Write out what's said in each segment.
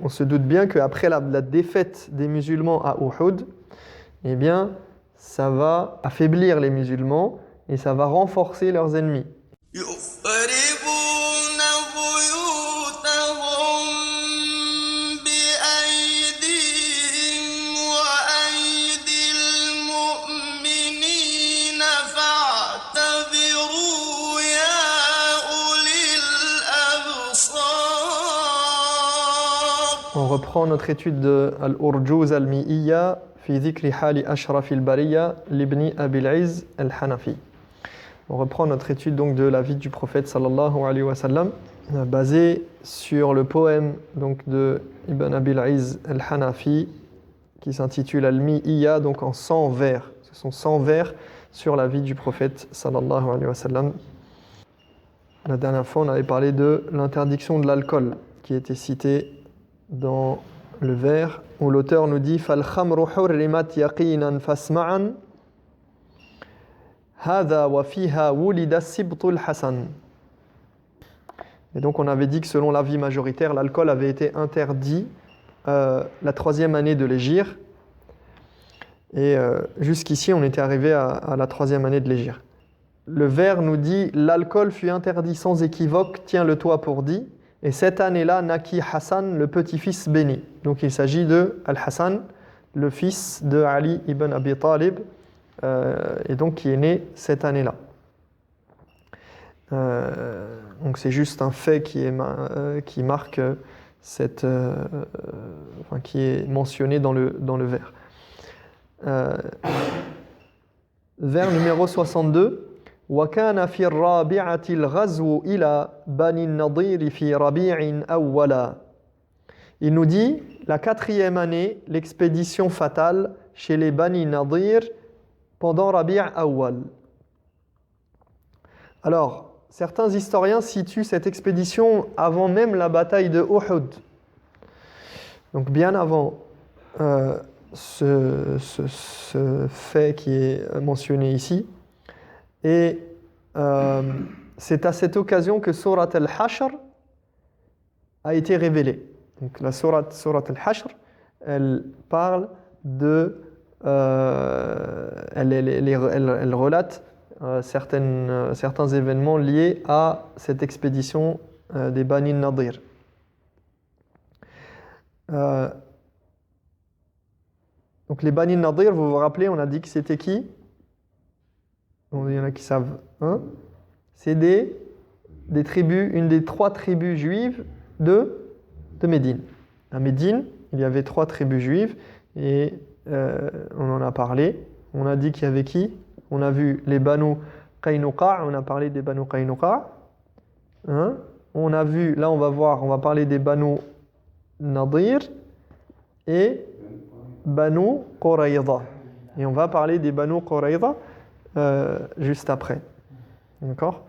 on se doute bien qu'après la défaite des musulmans à Uhud, eh bien, ça va affaiblir les musulmans et ça va renforcer leurs ennemis. يخربون بيوتهم بأيديهم وأيدي المؤمنين فاعتبروا يا أولي الأبصار. On reprend notre étude de Al-Urjuz al-Mi'iyya fi dhikri hali ashrafil bariya l'ibni Abil Izz al-Hanafi. On reprend notre étude donc de la vie du prophète sallallahu alayhi wa sallam, basée sur le poème donc de Ibn Abil Izz al-Hanafi qui s'intitule Al-Mi'iyya, donc en 100 vers. Ce sont 100 vers sur la vie du prophète sallallahu alayhi wa sallam. La dernière fois, on avait parlé de l'interdiction de l'alcool qui était citée dans le vers où l'auteur nous dit Fal khamru hurrimat yaqinan fasma'an hada wa fiha wulida sibtul hasan. Et donc on avait dit que selon l'avis majoritaire, l'alcool avait été interdit la 3e année de l'hégire. Et jusqu'ici, on était arrivé à la 3e année de l'hégire. Le vers nous dit l'alcool fut interdit sans équivoque, tiens-le-toi pour dit. Et cette année-là naquit Hassan, le petit-fils béni. Donc il s'agit de Al-Hassan, le fils de Ali ibn Abi Talib, et donc qui est né cette année-là. Donc c'est juste un fait qui marque cette, qui est mentionné dans le vers. Vers numéro 62. وكان في الرابعة الغزو إلى بني النضير في ربيع أولا. Il nous dit la 4e année, l'expédition fatale chez les Bani Nadir pendant Rabi' Awwal. Alors, certains historiens situent cette expédition avant même la bataille de Uhud. Donc bien avant ce fait qui est mentionné ici. Et c'est à cette occasion que Surat al-Hashr a été révélée. Donc la Surat al-Hashr, elle parle de... elle relate certains événements liés à cette expédition des Bani Nadir. Donc les Bani Nadir, vous vous rappelez, on a dit que c'était qui ? Il y en a qui savent. Hein? C'est des tribus, une des 3 tribus juives de Médine. À Médine, il y avait 3 tribus juives et on en a parlé. On a dit qu'il y avait qui? On a vu les Banu Qaynuqa, on a parlé des Banu Qaynuqa. Hein? On a vu, là on va parler des Banu Nadir et Banu Qurayza. Et on va parler des Banu Qurayza juste après. D'accord ?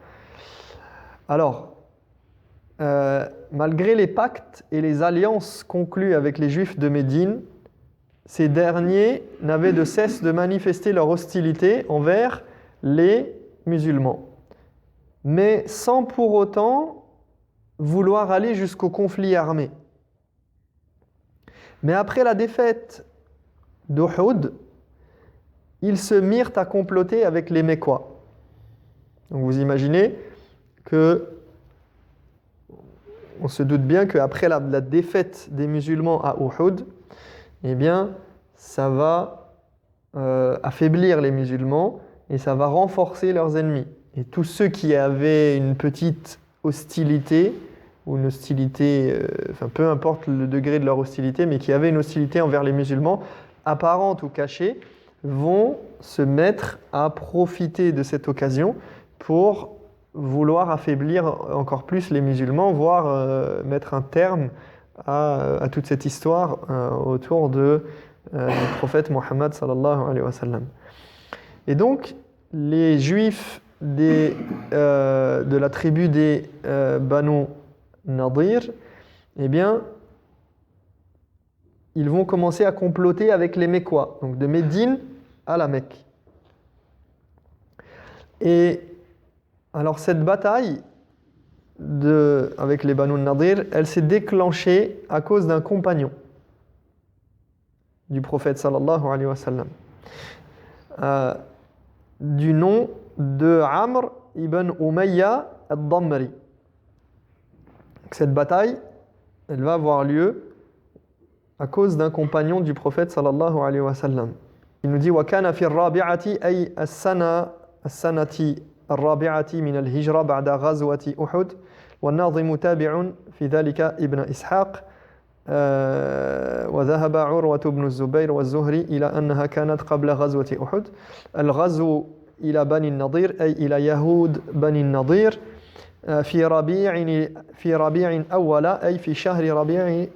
Alors, malgré les pactes et les alliances conclues avec les Juifs de Médine, ces derniers n'avaient de cesse de manifester leur hostilité envers les musulmans, mais sans pour autant vouloir aller jusqu'au conflit armé. Mais après la défaite d'Uhud, ils se mirent à comploter avec les Mécois. Donc vous imaginez que on se doute bien qu'après la défaite des musulmans à Uhud, eh bien, ça va affaiblir les musulmans et ça va renforcer leurs ennemis. Et tous ceux qui avaient une petite hostilité, ou une hostilité, peu importe le degré de leur hostilité, mais qui avaient une hostilité envers les musulmans, apparente ou cachée, vont se mettre à profiter de cette occasion pour vouloir affaiblir encore plus les musulmans, voire mettre un terme à toute cette histoire autour du prophète Mohammed sallallahu alayhi wa sallam. Et donc, les juifs de la tribu des Banu Nadir, eh bien, ils vont commencer à comploter avec les Mécois, donc de Médine à la Mecque. Et alors cette bataille, avec les Banu Nadir, elle s'est déclenchée à cause d'un compagnon du prophète sallallahu alayhi wa sallam, du nom de Amr ibn Umayya al-Dammari. Cette bataille, elle va avoir lieu à cause d'un compagnon du prophète sallallahu alayhi wa sallam. Il nous dit وَكَانَ فِي الرَّابِعَةِ أي السنة الرابعة من الهجرة بعد غزوة أحد والناظم تابع في ذلك ابن إسحاق وذهب عروة بن الزبير والزهري إلى أنها كانت قبل غزوة أحد. الغزو إلى بني النضير أي إلى يهود بني النضير في ربيع أول أي في شهر ربيع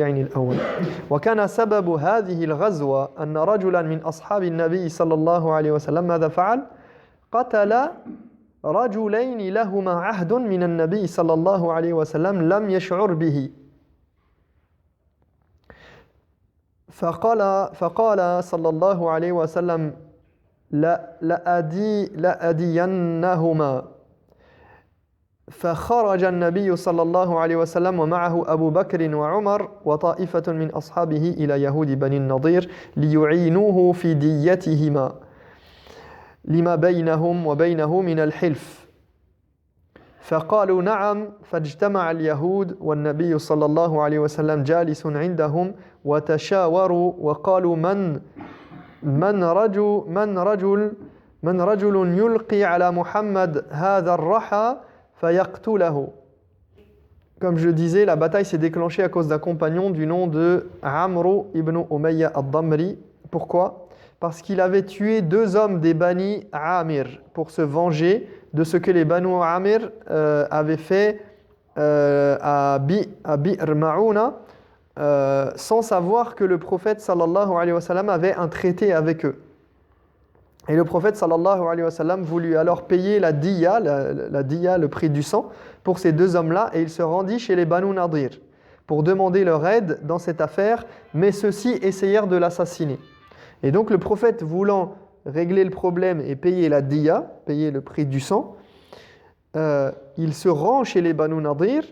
الأول. وكان سبب هذه الغزوة أن رجلا من أصحاب النبي صلى الله عليه وسلم ماذا فعل؟ قتل رجلين لهما عهد من النبي صلى الله عليه وسلم لم يشعر به. فقال صلى الله عليه وسلم لأدينهما. فخرج النبي صلى الله عليه وسلم ومعه أبو بكر وعمر وطائفة من أصحابه إلى يهود بني النضير ليعينوه في ديتهما لما بينهم وبينه من الحلف. فقالوا نعم. فاجتمع اليهود والنبي صلى الله عليه وسلم جالس عندهم وتشاوروا وقالوا من رجل يلقي على محمد هذا الرحى فيقتله. Comme je le disais, la bataille s'est déclenchée à cause d'un compagnon du nom de Amr ibn Umayya al-Damri. Pourquoi? Parce qu'il avait tué 2 hommes des Bani Amir pour se venger de ce que les Banu Amir avaient fait à Bi'r Ma'una sans savoir que le prophète sallallahu alayhi wa sallam avait un traité avec eux. Et le prophète sallallahu alayhi wa sallam voulut alors payer la diya, le prix du sang, pour ces 2 hommes-là, et il se rendit chez les Banu Nadir pour demander leur aide dans cette affaire, mais ceux-ci essayèrent de l'assassiner. Et donc le prophète, voulant régler le problème et payer la diya, payer le prix du sang, il se rend chez les Banu Nadir,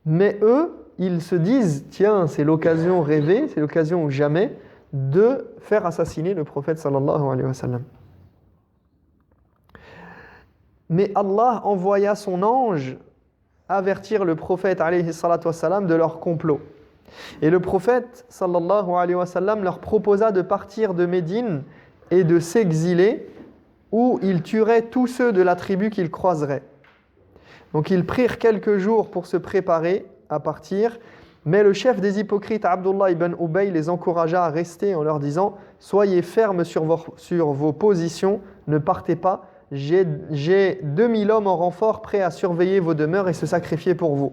mais eux, ils se disent, tiens, c'est l'occasion rêvée, c'est l'occasion ou jamais, de faire assassiner le prophète sallallahu alayhi wa sallam. Mais Allah envoya son ange avertir le prophète alayhi salatu wa sallam de leur complot. Et le prophète sallallahu alayhi wa sallam leur proposa de partir de Médine et de s'exiler où ils tueraient tous ceux de la tribu qu'ils croiseraient. Donc ils prirent quelques jours pour se préparer à partir, mais le chef des hypocrites, Abdullah ibn Ubay, les encouragea à rester en leur disant « Soyez fermes sur vos positions, ne partez pas, j'ai 2000 hommes en renfort prêts à surveiller vos demeures et se sacrifier pour vous. »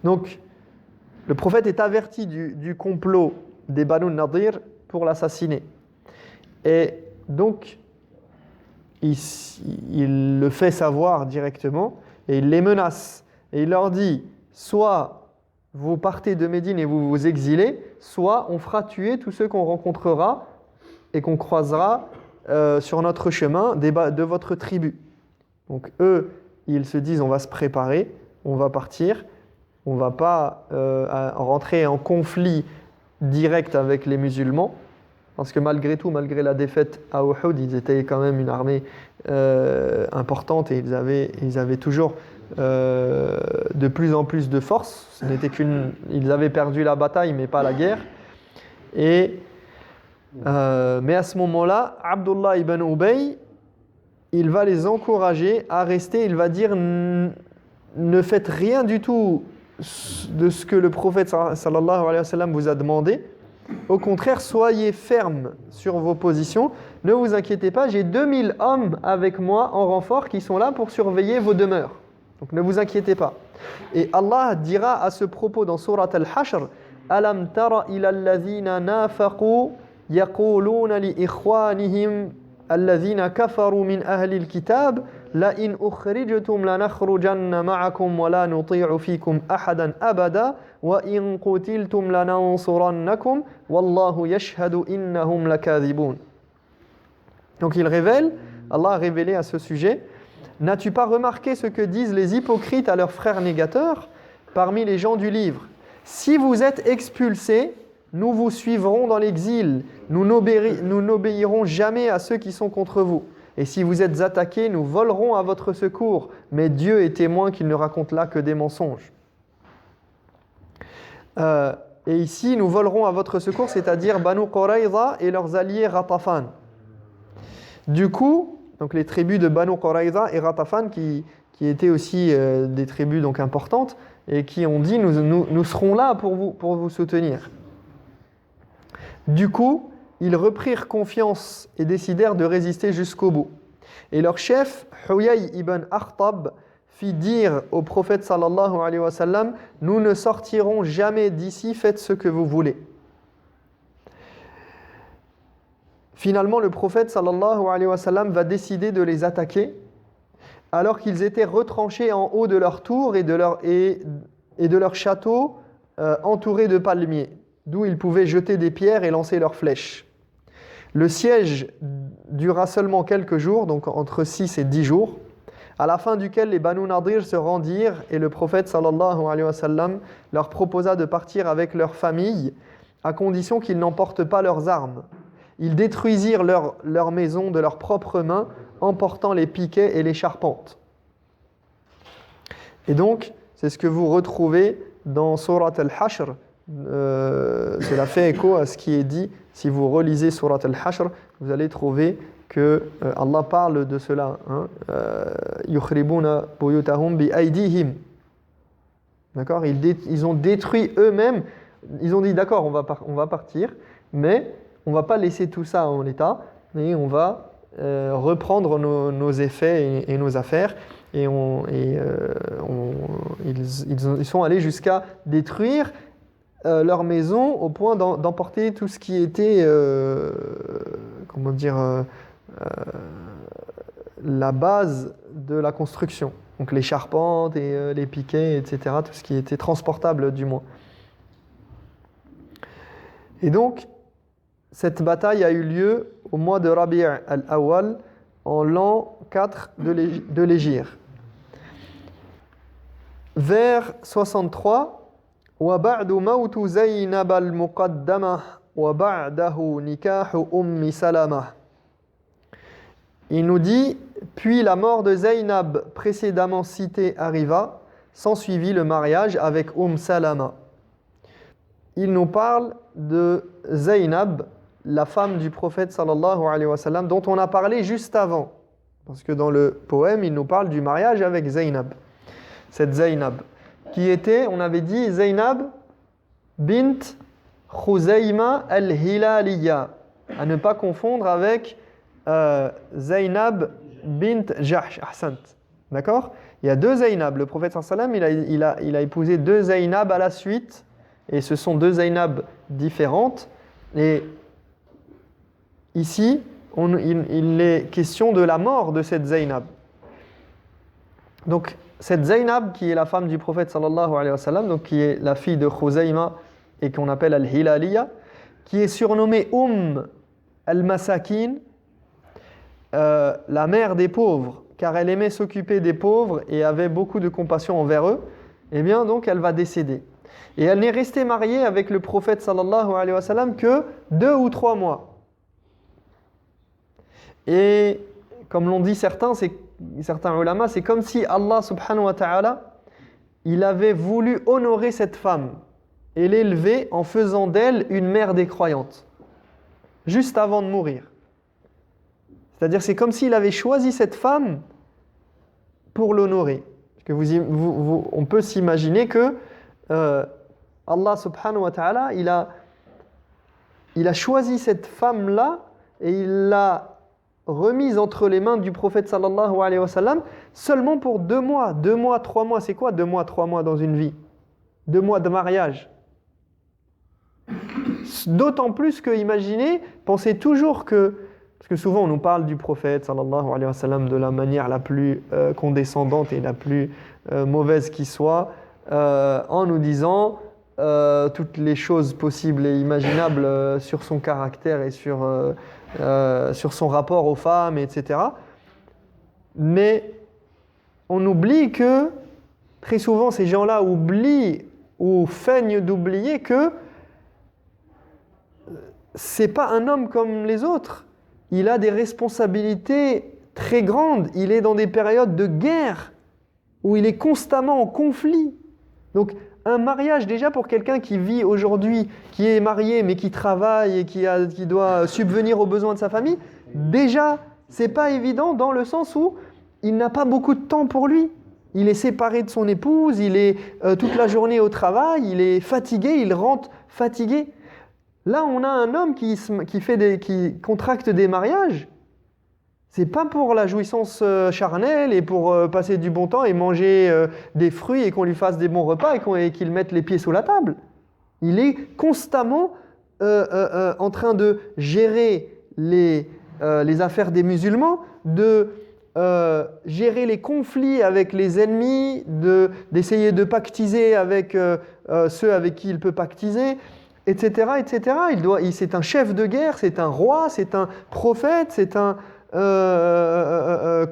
Donc, le prophète est averti du complot des Banu Nadir pour l'assassiner. Et donc, il le fait savoir directement et il les menace. Et il leur dit, soit vous partez de Médine et vous vous exilez, soit on fera tuer tous ceux qu'on rencontrera et qu'on croisera sur notre chemin de votre tribu. Donc eux, ils se disent, on va se préparer, on va partir, on ne va pas rentrer en conflit direct avec les musulmans, parce que malgré tout, malgré la défaite à Uhud, ils étaient quand même une armée importante et ils avaient toujours de plus en plus de force. Ils avaient perdu la bataille, mais pas la guerre. Mais à ce moment-là, Abdullah ibn Ubay, il va les encourager à rester. Il va dire, ne faites rien du tout de ce que le prophète sallallahu alayhi wa sallam vous a demandé. Au contraire, soyez fermes sur vos positions. Ne vous inquiétez pas, j'ai 2000 hommes avec moi en renfort qui sont là pour surveiller vos demeures. Donc ne vous inquiétez pas. Et Allah dira à ce propos dans Surat Al-Hashr, Alam tara ila alladhina nafaqu yaquluna li ikhwanihim alladhina kafaru min ahli al-kitab la in ukhrijtum lanakhrujanna ma'akum wa la nuti'u fikum ahadan abada wa in qutiltum lanansurannakum wallahu yashhadu innahum lakadhibun. Donc il révèle, Allah a révélé à ce sujet N'as-tu pas remarqué ce que disent les hypocrites à leurs frères négateurs parmi les gens du livre? Si vous êtes expulsés, nous vous suivrons dans l'exil. Nous n'obéirons jamais à ceux qui sont contre vous. Et si vous êtes attaqués, nous volerons à votre secours. Mais Dieu est témoin qu'il ne raconte là que des mensonges. Et ici, nous volerons à votre secours, c'est-à-dire Banu Qurayza et leurs alliés Ghatafan. Du coup, donc les tribus de Banu Qurayza et Ghatafan qui étaient aussi des tribus donc importantes et qui ont dit nous serons là pour vous soutenir. Du coup, ils reprirent confiance et décidèrent de résister jusqu'au bout. Et leur chef, Huyay ibn Akhtab, fit dire au prophète sallallahu alayhi wa sallam, nous ne sortirons jamais d'ici, faites ce que vous voulez. Finalement, le prophète sallallahu alayhi wa sallam va décider de les attaquer alors qu'ils étaient retranchés en haut de leur tour et de leur château entourés de palmiers, d'où ils pouvaient jeter des pierres et lancer leurs flèches. Le siège dura seulement quelques jours, donc entre 6 et 10 jours, à la fin duquel les Banu Nadir se rendirent et le prophète sallallahu alayhi wa sallam leur proposa de partir avec leur famille à condition qu'ils n'emportent pas leurs armes. Ils détruisirent leur maison de leurs propres mains, emportant les piquets et les charpentes. Et donc, c'est ce que vous retrouvez dans Surat al-Hashr. Cela fait écho à ce qui est dit. Si vous relisez Surat al-Hashr, vous allez trouver que Allah parle de cela. Yukhribuna buyutahum bi aydihim. D'accord, ils ont détruit eux-mêmes. Ils ont dit d'accord, on va partir, mais on ne va pas laisser tout ça en l'état, et on va reprendre nos effets et nos affaires. Et ils sont allés jusqu'à détruire leur maison au point d'emporter tout ce qui était, la base de la construction. Donc les charpentes et les piquets, etc. Tout ce qui était transportable du moins. Et donc, cette bataille a eu lieu au mois de Rabi' al-Awwal, en l'an 4 de l'Hégire. Vers 63, وَبَعْدُ مَوْتُ زَيْنَبَ الْمُقَدَّمَةِ وَبَعْدَهُ نِكَاحُ أُمِّ سَلَمَةِ. Il nous dit, puis la mort de Zaynab précédemment citée arriva, s'ensuivit le mariage avec Salama. Il nous parle de Zaynab, la femme du prophète sallallahu alayhi wa sallam, dont on a parlé juste avant. Parce que dans le poème, il nous parle du mariage avec Zaynab. Cette Zaynab, qui était, on avait dit, Zaynab bint Khuzayma al-Hilaliya, à ne pas confondre avec Zaynab bint Jahsh. Ahsant. D'accord? Il y a deux Zaynab. Le prophète sallallahu alayhi wa sallam, il a épousé deux Zaynab à la suite, et ce sont deux Zaynab différentes. Et ici, il est question de la mort de cette Zaynab. Donc, cette Zaynab, qui est la femme du prophète sallallahu alayhi wa sallam, donc qui est la fille de Khuzayma et qu'on appelle al-Hilaliya, qui est surnommée al-Masakin, la mère des pauvres, car elle aimait s'occuper des pauvres et avait beaucoup de compassion envers eux, eh bien donc elle va décéder. Et elle n'est restée mariée avec le prophète sallallahu alayhi wa sallam que 2 ou 3 mois. Et comme l'ont dit certains ulama, c'est comme si Allah subhanahu wa ta'ala, il avait voulu honorer cette femme et l'élever en faisant d'elle une mère des croyantes, juste avant de mourir. C'est-à-dire c'est comme s'il avait choisi cette femme pour l'honorer. Parce que on peut s'imaginer que Allah subhanahu wa ta'ala, il a choisi cette femme-là et il l'a remise entre les mains du prophète sallallahu alayhi wa sallam seulement pour 2 mois. 2 mois, 3 mois, c'est quoi 2 mois, 3 mois dans une vie? 2 mois de mariage. D'autant plus que, imaginez, pensez toujours que, parce que souvent on nous parle du prophète sallallahu alayhi wa sallam de la manière la plus condescendante et la plus mauvaise qui soit, en nous disant toutes les choses possibles et imaginables sur son caractère et sur son rapport aux femmes, etc. Mais on oublie que, très souvent, ces gens-là oublient ou feignent d'oublier que c'est pas un homme comme les autres. Il a des responsabilités très grandes. Il est dans des périodes de guerre où il est constamment en conflit. Donc, un mariage, déjà pour quelqu'un qui vit aujourd'hui, qui est marié mais qui travaille et qui doit subvenir aux besoins de sa famille, déjà, c'est pas évident dans le sens où il n'a pas beaucoup de temps pour lui. Il est séparé de son épouse, il est toute la journée au travail, il est fatigué, il rentre fatigué. Là, on a un homme qui contracte des mariages. C'est pas pour la jouissance charnelle et pour passer du bon temps et manger des fruits et qu'on lui fasse des bons repas et qu'il mette les pieds sous la table. Il est constamment en train de gérer les affaires des musulmans, de gérer les conflits avec les ennemis, d'essayer de pactiser avec ceux avec qui il peut pactiser, etc., etc. C'est un chef de guerre, c'est un roi, c'est un prophète, c'est un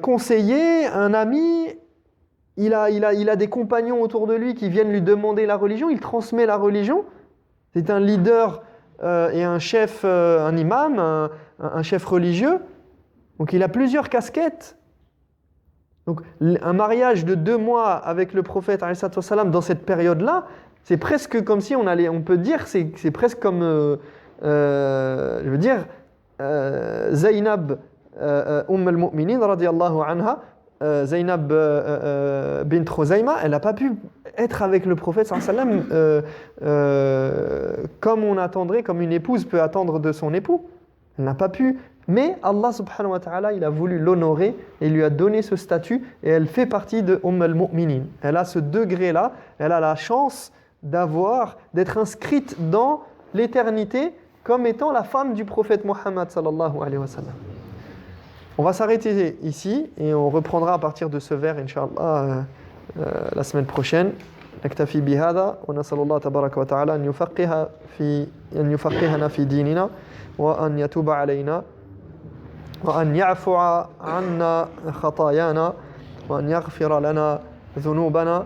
conseiller, un ami. Il a des compagnons autour de lui qui viennent lui demander la religion, il transmet la religion. C'est un leader et un chef, un imam, un chef religieux. Donc il a plusieurs casquettes. Donc un mariage de 2 mois avec le prophète dans cette période-là, c'est presque comme si on peut dire, c'est presque comme, je veux dire, Zainab al-Mu'minin radiyallahu anha, Zainab bint Khuzayma, elle n'a pas pu être avec le prophète sallam comme on attendrait, comme une épouse peut attendre de son époux. Elle n'a pas pu, mais Allah subhanahu wa ta'ala, il a voulu l'honorer et lui a donné ce statut et elle fait partie de al-Mu'minin. Elle a ce degré-là, elle a la chance d'être inscrite dans l'éternité comme étant la femme du prophète Muhammad sallallahu alayhi wa sallam. On va s'arrêter ici et on reprendra à partir de ce vers, Inch'Allah, la semaine prochaine. نكتفي بهذا ونسأل الله تبارك وتعالى أن يفقهنا في ديننا وأن يتوب علينا وأن يعفو عنا خطايانا وأن يغفر لنا ذنوبنا.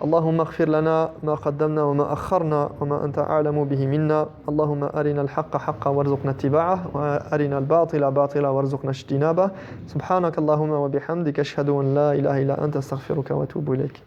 اللهم اغفر لنا ما قدمنا وما أخرنا وما أنت أعلم به منا. اللهم أرنا الحق حقا وارزقنا اتباعه وأرنا الباطل باطلا وارزقنا اجتنابه. سبحانك اللهم وبحمدك أشهد أن لا إله إلا أنت أستغفرك وأتوب إليك.